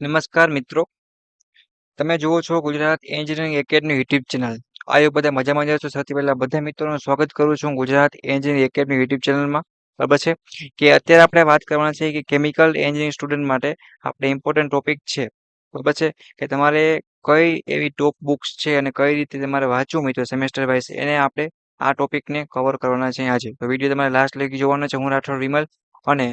નમસ્કાર મિત્રો, તમે જુઓ છો Gujarat engineering academy YouTube channel. આયો બધા મજામાં જ છો. સૌથી પહેલા બધા મિત્રોનું સ્વાગત કરું છું ગુજરાત એન્જિનિયરિંગ એકેડમી યુટ્યુબ ચેનલમાં. બરાબર છે કે અત્યારે આપણે વાત કરવાના છે કે કેમિકલ એન્જિનિયરિંગ સ્ટુડન્ટ માટે આપણે ઇમ્પોર્ટન્ટ ટોપિક છે. બરાબર છે કે તમારે કઈ એવી ટોપ બુક્સ છે અને કઈ રીતે તમારે વાંચવું મિત્રો સેમેસ્ટર વાઇઝ એને આપણે આ ટોપિકને કવર કરવાના છે આજે. તો વિડીયો તમારે લાસ્ટ લગી જોવાનો છે. હું રાઠોડ વિમલ અને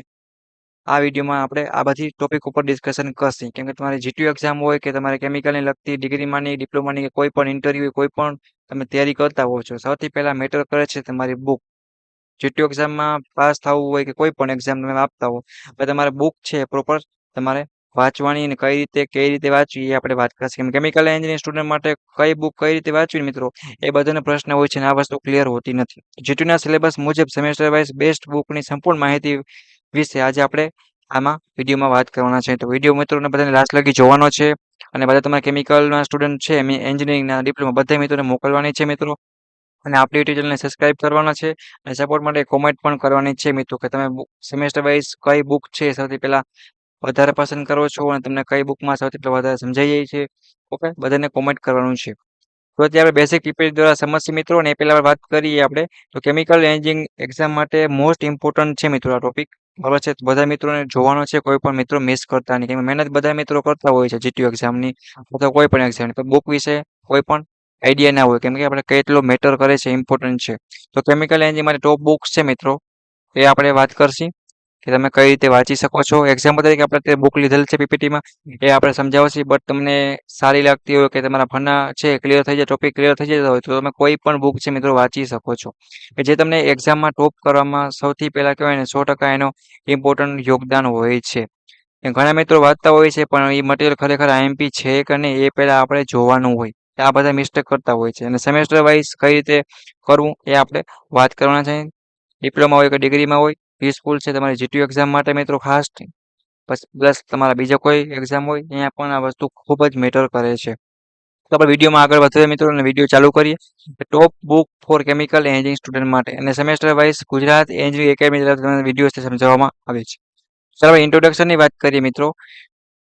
આ વિડીયોમાં આપણે આ બધી ટોપિક ઉપર ડિસ્કશન કરશું કેમ કે તમારી જીટીયુ એક્ઝામ હોય કે તમારે કેમિકલને લગતી ડિગ્રીમાંની ડિપ્લોમાની કે કોઈ પણ ઇન્ટરવ્યુ કોઈ પણ તમે તૈયારી કરતા હો છો સૌથી પહેલા મેટર કરે છે તમારી બુક. જીટીયુ એક્ઝામમાં પાસ થવું હોય કે કોઈ પણ એક્ઝામ તમે આપતા હો તો તમારે બુક છે પ્રોપર તમારે વાંચવાની અને કઈ રીતે વાંચવી એ આપણે વાત કરશું કેમિકલ એન્જિનિયરિંગ સ્ટુડન્ટ માટે કઈ બુક કઈ રીતે વાંચવી મિત્રો એ બધાનો પ્રશ્ન હોય છે અને આ વસ્તુ ક્લિયર હોતી નથી. જીટીયુના સિલેબસ મુજબ સેમેસ્ટર વાઇઝ બેસ્ટ બુકની સંપૂર્ણ માહિતી વિશે આજે આપણે આમાં વિડીયોમાં વાત કરવાના છે. તો વિડીયો મિત્રોને બધાને લાસ્ટ લગી જોવાનો છે અને બધા તમારા કેમિકલના સ્ટુડન્ટ છે એન્જિનિયરિંગના ડિપ્લોમા બધા મિત્રોને મોકલવાની છે મિત્રો અને આપણી યુટ્યુબ ચેનલને સબસ્ક્રાઇબ કરવાના છે અને સપોર્ટ માટે કોમેન્ટ પણ કરવાની છે મિત્રો કે તમે સેમેસ્ટર વાઇઝ કઈ બુક છે સૌથી પહેલા વધારે પસંદ કરો છો અને તમને કઈ બુકમાં સૌથી પહેલા વધારે સમજાઈ જાય છે. ઓકે, બધાને કોમેન્ટ કરવાનું છે. તો અત્યારે આપણે બેસિક પીપીટી દ્વારા સમજશે મિત્રો અને એ પહેલા વાત કરીએ આપણે તો કેમિકલ એન્જિનિયરિંગ એક્ઝામ માટે મોસ્ટ ઇમ્પોર્ટન્ટ છે મિત્રો આ ટોપિક. બરાબર છે તો બધા મિત્રોને જોવાનો છે કોઈ પણ મિત્રો મિસ કરતા નહીં કેમ કે મહેનત બધા મિત્રો કરતા હોય છે જીટીયુ એક્ઝામની અથવા કોઈ પણ એક્ઝામની તો બુક વિશે કોઈ પણ આઈડિયા ના હોય કેમ કે આપણે કેટલો મેટર કરે છે ઇમ્પોર્ટન્ટ છે. તો કેમિકલ એન્જિનિયરિંગ માટે ટોપ બુક્સ છે મિત્રો એ આપણે વાત કરશી કે તમે કઈ રીતે વાંચી શકો છો. એક્ઝામ્પલ તરીકે આપણે અત્યારે બુક લીધેલ છે પીપીટીમાં એ આપણે સમજાવશે બટ તમને સારી લાગતી હોય કે તમારા ભણના છે ક્લિયર થઈ જાય ટોપિક ક્લિયર થઈ જતા હોય તો તમે કોઈ પણ બુક છે મિત્રો વાંચી શકો છો કે જે તમને એક્ઝામમાં ટોપ કરવામાં સૌથી પહેલા કહેવાય ને 100% એનો ઇમ્પોર્ટન્ટ યોગદાન હોય છે. ઘણા મિત્રો વાંચતા હોય છે પણ એ મટીરિયલ ખરેખર આઈએમપી છે કે નહીં એ પહેલા આપણે જોવાનું હોય. આ બધા મિસ્ટેક કરતા હોય છે અને સેમેસ્ટર વાઇઝ કઈ રીતે કરવું એ આપણે વાત કરવાના છે. ડિપ્લોમા હોય કે ડિગ્રીમાં હોય યુઝફુલ છે તમારી જીટીયુ એક્ઝામ માટે મિત્રો ખાસ પ્લસ તમારા બીજા કોઈ એક્ઝામ હોય અહીંયા પણ આ વસ્તુ ખૂબ જ મેટર કરે છે. તો આપણે વિડીયોમાં આગળ વધીએ મિત્રો અને વિડીયો ચાલુ કરીએ. Top book for chemical engineering student માટે અને semester wise Gujarat engineering academy તરફથી વિડીયો સમજાવવામાં આવે છે. ચાલો ઇન્ટ્રોડક્શનની વાત કરીએ મિત્રો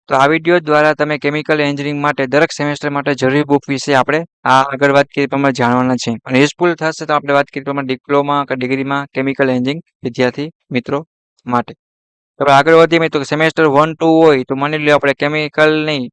તો આ વિડીયો દ્વારા તમે કેમિકલ એન્જિનિયરિંગ માટે દરેક સેમેસ્ટર માટે જરૂરી બુક વિશે આપણે આ આગળ વાત કરીએ પ્રમાણે જાણવાના છે અને યુઝફુલ થશે તો આપણે વાત કરીએ પ્રમાણે ડિપ્લોમા કે ડિગ્રીમાં કેમિકલ એન્જિનિયરિંગ વિદ્યાર્થી મિત્રો માટે. તો આપણે આગળ વધીએ મિત્રો સેમેસ્ટર 1-2 હોય તો માની લો આપણે કેમિકલ નહીં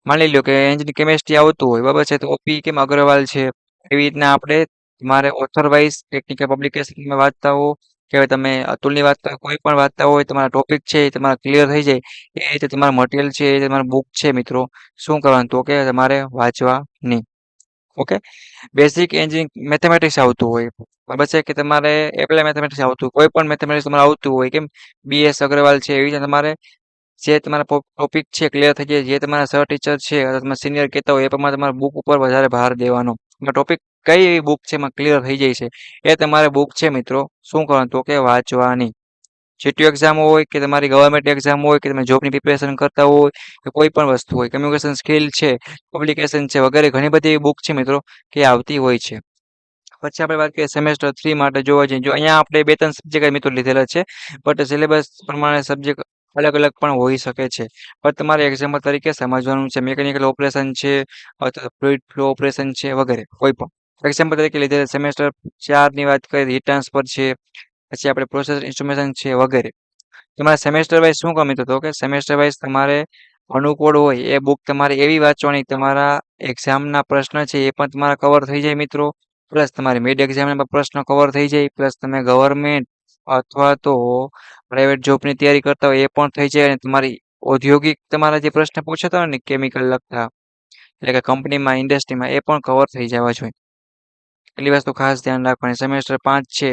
માની લો કે એન્જિનિયરિંગ કેમિસ્ટ્રી આવતું હોય બરાબર છે તો ઓપી કેમ અગ્રવાલ છે એવી રીતના આપણે તમારે ઓથર વાઇઝ ટેકનિકલ પબ્લિકેશન વાંચતા હો કે તમે અતુલની વાંચતા કોઈ પણ વાંચતા હોય તમારા ટોપિક છે એ તમારા ક્લિયર થઈ જાય એ રીતે તમારા મટીરિયલ છે એ તમારા બુક છે મિત્રો શું કરવાનું તો કે તમારે વાંચવા નહીં. ઓકે, બેઝિક એન્જિનિયરિંગ મેથેમેટિક્સ આવતું હોય બરાબર છે કે તમારે એપ્લાય મેથેમેટિક્સ આવતું હોય કોઈ પણ મેથેમેટિક્સ તમારે આવતું હોય કેમ બીએસ અગ્રવાલ છે એવી રીતે તમારે જે તમારા ટોપિક છે ક્લિયર થઈ જાય જે તમારા સર ટીચર છે અથવા તમારા સિનિયર કહેતા હોય એ પ્રમાણે તમારા બુક ઉપર વધારે ભાર દેવાનો. ટોપિક કઈ એવી બુક છે એમાં ક્લિયર થઈ જાય છે એ તમારે બુક છે મિત્રો શું કરવાનું તો કે વાંચવાની. જીટીયુ એક્ઝામ હોય કે તમારી ગવર્મેન્ટ એક્ઝામ હોય કે તમે જોબની પ્રિપેરેશન કરતા હોય કે કોઈ પણ વસ્તુ હોય કમ્યુનિકેશન સ્કિલ છે પબ્લિકેશન છે વગેરે ઘણી બધી બુક છે મિત્રો કે આવતી હોય છે. પછી આપણે વાત કરીએ સેમેસ્ટર 3 માટે જોવા જઈએ જો અહીંયા આપણે 2-3 સબ્જેક્ટ મિત્રો લીધેલા છે બટ સિલેબસ પ્રમાણે સબ્જેક્ટ અલગ અલગ પણ હોઈ શકે છે પણ તમારે એક્ઝામ્પલ તરીકે સમજવાનું છે મિકેનિકલ ઓપરેશન છે અથવા ફ્લુઇડ ફ્લો ઓપરેશન છે વગેરે કોઈ પણ એક્ઝામ્પલ તરીકે લીધેલા સેમેસ્ટર 4ની વાત કરીએ હીટ ટ્રાન્સફર છે પછી આપણે પ્રોસેસ ઇન્સ્ટ્રુમેશન છે વગેરે. તમારે સેમેસ્ટર વાઇઝ શું કમી તો કે સેમેસ્ટર વાઇઝ તમારે અનુકૂળ હોય એ બુક તમારે એવી વાંચવાની તમારા એક્ઝામના પ્રશ્ન છે એ પણ તમારા કવર થઈ જાય મિત્રો પ્લસ તમારી મિડ એક્ઝામના પ્રશ્ન કવર થઈ જાય પ્લસ તમે ગવર્મેન્ટ અથવા તો પ્રાઇવેટ જોબની તૈયારી કરતા હોય એ પણ થઈ જાય અને તમારી ઔદ્યોગિક તમારા જે પ્રશ્ન પૂછાતા હોય ને કેમિકલ લગતા એટલે કે કંપનીમાં ઇન્ડસ્ટ્રીમાં એ પણ કવર થઈ જવા જોઈએ. એટલી વસ્તુ ખાસ ધ્યાન રાખવાની. સેમેસ્ટર 5 છે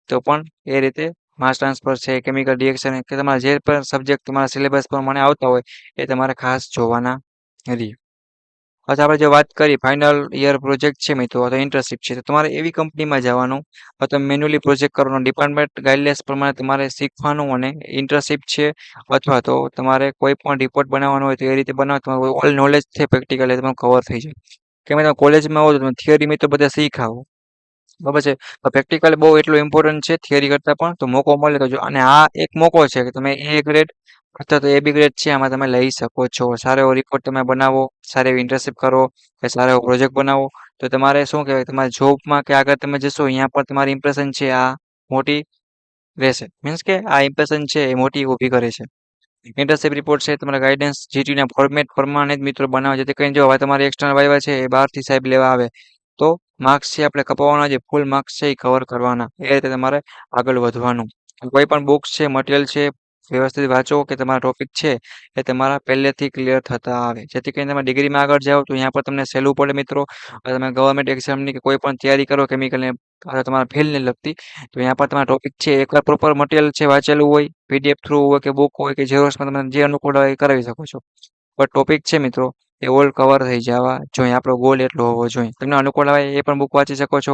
તો પણ એ રીતે માસ ટ્રાન્સફર છે કેમિકલ રિએક્શન કે તમારા જે પણ સબ્જેક્ટ તમારા સિલેબસ પ્રમાણે આવતા હોય એ તમારે ખાસ જોવાના રહે. પછી આપણે જો વાત કરીએ ફાઇનલ યર પ્રોજેક્ટ છે મિત્રો અથવા ઇન્ટર્નશિપ છે તો તમારે એવી કંપનીમાં જવાનું અથવા મેન્યુઅલી પ્રોજેક્ટ કરવાનો ડિપાર્ટમેન્ટ ગાઈડલાઇન્સ પ્રમાણે તમારે શીખવાનું અને ઇન્ટર્નશિપ છે અથવા તો તમારે કોઈ પણ રિપોર્ટ બનાવવાનો હોય તો એ રીતે બનાવો તમારું ઓલ નોલેજ છે પ્રેક્ટિકલ એ તમારું કવર થઈ જાય. કેમ કે તમે કોલેજમાં આવો તો તમે થિયરી તો બધા શીખાવો બરાબર છે તો પ્રેક્ટિકલ બહુ એટલું ઇમ્પોર્ટન્ટ છે થિયરી કરતાં પણ તો મોકો મળે તો જો અને આ એક મોકો છે કે તમે એ ગ્રેડ અથવા તો એ બી ગ્રેડ છે આમાં તમે લઈ શકો છો. સારો એવો રિપોર્ટ તમે બનાવો, સારી એવી ઇન્ટર્નશિપ કરો કે સારો એવો પ્રોજેક્ટ બનાવો તો તમારે શું કહેવાય તમારા જોબમાં કે આગળ તમે જશો અહીંયા પર તમારી ઇમ્પ્રેશન છે આ મોટી રહેશે. મીન્સ કે આ ઇમ્પ્રેશન છે એ મોટી ઊભી કરે છે. ઇન્ટર્નશિપ રિપોર્ટ છે તમારા ગાઈડન્સ જીટીયુના ફોર્મેટ પ્રમાણે જ મિત્રો બનાવો જેથી કરીને જો હવે તમારે એક્સટર્નલ વાઇવા છે એ બહારથી સાહેબ લેવા આવે તો માર્ક્સ છે આપણે કપાવવાના જે ફૂલ માર્ક્સ છે એ કવર કરવાના એ રીતે તમારે આગળ વધવાનું. કોઈ પણ બુક્સ છે મટીરિયલ છે વ્યવસ્થિત વાંચો કે તમારા ટોપિક છે એ તમારા પહેલેથી ક્લિયર થતા આવે જેથી કરીને તમે ડિગ્રીમાં આગળ જાઓ તો અહીંયા પર તમને સહેલું પડે મિત્રો. હવે તમે ગવર્મેન્ટ એક્ઝામની કે કોઈ પણ તૈયારી કરો કેમિકલને તમારા ફિલ્ડને લગતી તો અહીંયા પર તમારા ટોપિક છે એકવાર પ્રોપર મટીરિયલ છે વાંચેલું હોય પીડીએફ થ્રુ હોય કે બુક હોય કે ઝેરોક્ષમાં તમે જે અનુકૂળ હોય એ કરાવી શકો છો. પણ ટોપિક છે મિત્રો એ ઓલ કવર થઈ જવા જોઈએ આપણો ગોલ એટલો હોવો જોઈએ. તમને અનુકૂળ આવે એ પણ બુક વાંચી શકો છો.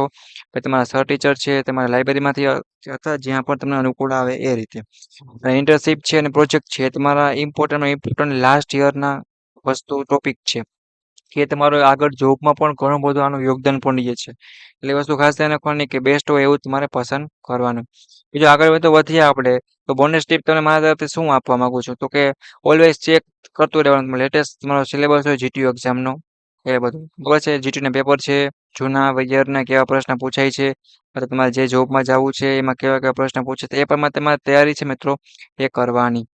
પછી તમારા સર ટીચર છે તમારા લાઇબ્રેરીમાંથી અથવા જ્યાં પણ તમને અનુકૂળ આવે એ રીતે. ઇન્ટર્નશિપ છે અને પ્રોજેક્ટ છે એ તમારા ઇમ્પોર્ટન્ટ લાસ્ટ યરના વસ્તુ ટોપિક છે કે તમારો આગળ જોબમાં પણ ઘણું બધું આનું યોગદાન પણ રહે છે. એટલે એ વસ્તુ ખાસ ધ્યાન રાખવાની કે બેસ્ટ હોય એવું તમારે પસંદ કરવાનું. બીજું આગળ વધીએ આપણે તો બોનસ ટીપ તમને મારા તરફથી શું આપવા માંગુ છું તો કે ઓલવેઝ ચેક કરતું રહેવાનું લેટેસ્ટ તમારો સિલેબસ હોય જીટીયુ એક્ઝામનો એ બધું બરાબર છે. જીટીયુના પેપર છે જૂના યરના કેવા પ્રશ્ન પૂછાય છે અથવા તમારે જે જોબમાં જવું છે એમાં કેવા કેવા પ્રશ્ન પૂછે તો એ પ્રમાણે તમારી તૈયારી છે મિત્રો એ કરવાની.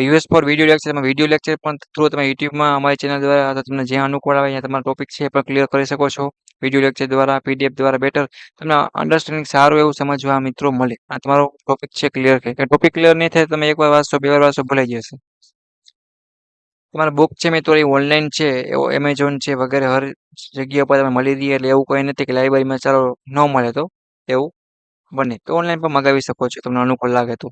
યુએસ ફોર વિડીયો લેક્ચર પણ થ્રુ તમે યુટ્યુબમાં અમારી ચેનલ દ્વારા અથવા તમને જ્યાં અનુકૂળ આવે ત્યાં તમારો ટોપિક છે એ પણ ક્લિયર કરી શકો છો. વિડીયો લેક્ચર દ્વારા પીડીએફ દ્વારા બેટર તમને અન્ડરસ્ટેન્ડિંગ સારું એવું સમજવા મિત્રો મળે આ તમારો ટોપિક છે ક્લિયર થાય ટોપિક ક્લિયર નહીં થાય તમે એકવાર વાંચશો બે વાર વાંચશો ભૂલાઈ જશે. તમારા બુક છે મિત્રો એ ઓનલાઈન છે એવો એમેઝોન છે વગેરે હર જગ્યા પર તમે મળી રહી એટલે એવું કોઈ નથી કે લાઇબ્રેરીમાં ચાલો ન મળે તો એવું બને તો ઓનલાઈન પણ મગાવી શકો છો તમને અનુકૂળ લાગે તો.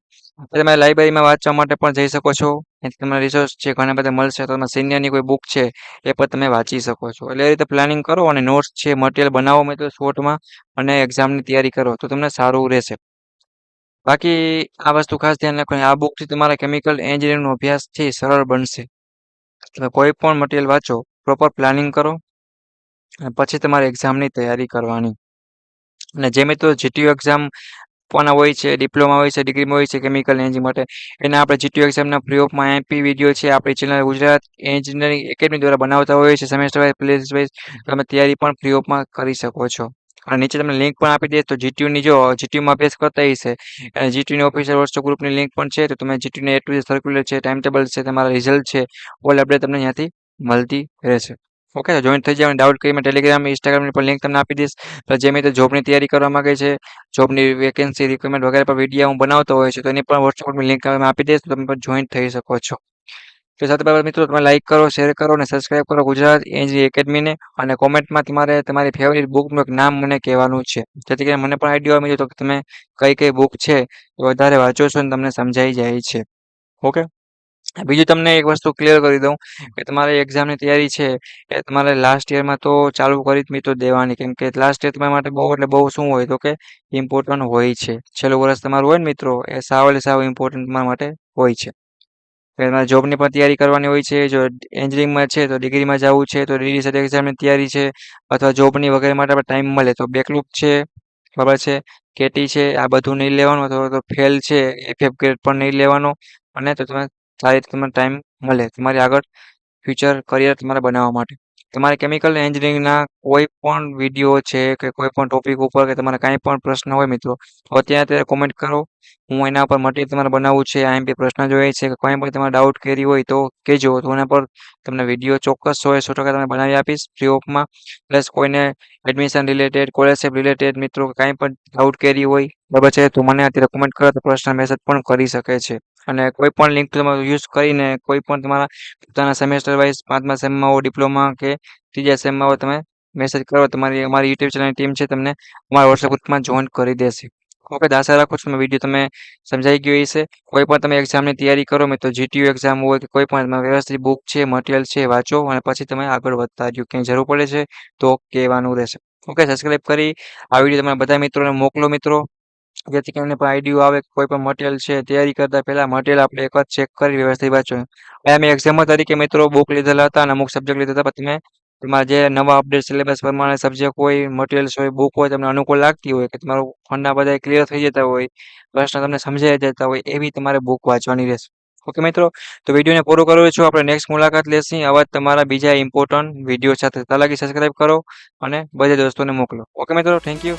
તમે લાઇબ્રેરીમાં વાંચવા માટે પણ જઈ શકો છો. એથી તમને રિસોર્સ છે ઘણા બધા મળશે તો તમે સિનિયરની કોઈ બુક છે એ પણ તમે વાંચી શકો છો. એટલે એ રીતે પ્લાનિંગ કરો અને નોટ્સ છે મટીરિયલ બનાવો મિત્રો શોર્ટમાં અને એક્ઝામની તૈયારી કરો તો તમને સારું રહેશે. બાકી આ વસ્તુ ખાસ ધ્યાન રાખવાની આ બુકથી તમારા કેમિકલ એન્જિનિયરિંગનો અભ્યાસ છે એ સરળ બનશે. તમે કોઈ પણ મટીરિયલ વાંચો પ્રોપર પ્લાનિંગ કરો અને પછી તમારે એક્ઝામની તૈયારી કરવાની. અને જે મિત્રો જીટીયુ એક્ઝામ પણ હોય છે ડિપ્લોમા હોય છે ડિગ્રીમાં હોય છે કેમિકલ એન્જિનિયરિંગ માટે એના આપણે જીટીયુ એક્ઝામના ફ્રી ઓફમાં એમપી વિડીયો છે આપણી ચેનલ ગુજરાત એન્જિનિયરિંગ એકેડમી દ્વારા બનાવતા હોય છે સેમેસ્ટર વાઇઝ પ્લેસ વાઇઝ તમે તૈયારી પણ ફ્રી ઓફમાં કરી શકો છો. અને નીચે તમને લિંક પણ આપી દઈશ તો જીટીયુની જો જીટીયુમાં અભ્યાસ કરતા હશે અને જીટીયુની ઓફિશિયલ વોટ્સએપ ગ્રુપની લિંક પણ છે તો તમે જીટીયુની એ ટુ ઝેડ સર્ક્યુલર છે ટાઈમ ટેબલ છે તમારા રિઝલ્ટ છે ઓલ અપડેટ તમને ત્યાંથી મળતી રહેશે. ઓકે જોઈન થઈ જાવ ડાઉટ કરીને ટેલિગ્રામ ઇન્સ્ટાગ્રામની પણ લિંક તમને આપી દઈશ. તો જે મિત્રો જોબની તૈયારી કરવા માંગે છે જોબની વેકેન્સી રિક્વાયરમેન્ટ વગેરે પર વિડીયો હું બનાવતો હોય છે તો એની પણ વોટ્સએપની લિંક આપી દઈશ તો તમે પણ જોઈન થઈ શકો છો. તો સાથે બાબત મિત્રો તમે લાઈક કરો શેર કરો અને સબસ્ક્રાઇબ કરો ગુજરાત એન્જિનિયરિંગ એકેડમીને અને કોમેન્ટમાં તમારે તમારી ફેવરિટ બુકનું એક નામ મને કહેવાનું છે જેથી કરીને મને પણ આઈડિયા આવી જાય તો કે તમે કઈ કઈ બુક છે એ વધારે વાંચો છો અને તમને સમજાઈ જાય છે. ઓકે બીજું તમને એક વસ્તુ ક્લિયર કરી દઉં કે તમારી એક્ઝામની તૈયારી છે એ તમારે લાસ્ટ યરમાં તો ચાલુ કરી જ મિત્રો દેવાની કેમ કે લાસ્ટ યર તમારા માટે બહુ એટલે બહુ શું હોય તો કે ઇમ્પોર્ટન્ટ હોય છે. છેલ્લું વર્ષ તમારું હોય ને મિત્રો એ સાવ એટલે સાવ ઇમ્પોર્ટન્ટ તમારા માટે હોય છે. તમારે જોબની પણ તૈયારી કરવાની હોય છે જો એન્જિનિયરિંગમાં છે તો ડિગ્રીમાં જવું છે તો ડીડી સાથે એક્ઝામની તૈયારી છે અથવા જોબની વગેરે માટે ટાઈમ મળે તો બેકલુક છે બરાબર છે કેટી છે આ બધું નહીં લેવાનું અથવા તો ફેલ છે એફએફ ગ્રેડ પણ નહીં લેવાનો અને તો તમે સારી રીતે તમને ટાઈમ મળે તમારી આગળ ફ્યુચર કરિયર તમારે બનાવવા માટે. તમારે કેમિકલ એન્જિનિયરિંગના કોઈ પણ વિડીયો છે કે કોઈ પણ ટોપિક ઉપર કે તમારે કાંઈ પણ પ્રશ્ન હોય મિત્રો તો અત્યારે કોમેન્ટ કરો હું એના પર મટીરિયલ તમારે બનાવવું છે આઈએમપી પ્રશ્ન જોઈએ છે કે કંઈ પણ તમારે ડાઉટ કેરી હોય તો કહેજો તો એના પર તમને વિડીયો ચોક્કસ 100% તમને બનાવી આપીશ ફ્રી ઓફમાં. પ્લસ કોઈને એડમિશન રિલેટેડ સ્કોલરશિપ રિલેટેડ મિત્રો કાંઈ પણ ડાઉટ કેરી હોય બરાબર છે તો મને અત્યારે કોમેન્ટ કરો તો પ્રશ્ન મેસેજ પણ કરી શકે છે. અને કોઈ પણ લિંક તમે યુઝ કરીને કોઈ પણ તમારા પોતાના સેમેસ્ટર વાઇઝ 5મા સેમમાં હો ડિપ્લોમા કે ત્રીજા સેમમાં હો તમે મેસેજ કરો તમારી અમારી યુટ્યુબ ચેનલની ટીમ છે તમને અમારા વોટ્સએપ ગ્રુપમાં જોઈન કરી દેશે. ઓકે તો આશા રાખું છું વિડીયો તમે સમજાઈ ગયો હશે. કોઈ પણ તમે એક્ઝામની તૈયારી કરો મેં તો જીટીયુ એક્ઝામ હોય કે કોઈ પણ વ્યવસ્થિત બુક છે મટીરિયલ છે વાંચો અને પછી તમે આગળ વધતા રહ્યો ક્યાંય જરૂર પડે છે તો કહેવાનું રહેશે. ઓકે સબસ્ક્રાઈબ કરી આ વિડીયો તમારા બધા મિત્રોને મોકલો મિત્રો જેથી કરીને પણ આઈડિયો આવે કોઈ પણ મટીરિયલ છે તૈયારી કરતા પહેલા મટીરિયલ આપણે એકવાર ચેક કરી વ્યવસ્થિત વાંચો. મેં એક્ઝામ તરીકે મિત્રો બુક લીધેલા હતા અને અમુક સબ્જેક્ટ લીધા હતા તમે તમારા જે નવા અપડેટ સિલેબસ પ્રમાણે સબ્જેક્ટ હોય મટીરિયલ્સ હોય બુક હોય તમને અનુકૂળ લાગતી હોય કે તમારું ફંડા બધા ક્લિયર થઈ જતા હોય પ્રશ્ન તમને સમજાઈ જતા હોય એવી તમારે બુક વાંચવાની રહેશે. ઓકે મિત્રો, તો વિડીયોને પૂરો કરું છું. આપણે નેક્સ્ટ મુલાકાત લેશું આવા જ તમારા બીજા ઇમ્પોર્ટન્ટ વિડીયો સાથે. ત્યાં લગી સબસ્ક્રાઇબ કરો અને બધા દોસ્તોને મોકલો. ઓકે મિત્રો, થેન્ક યુ.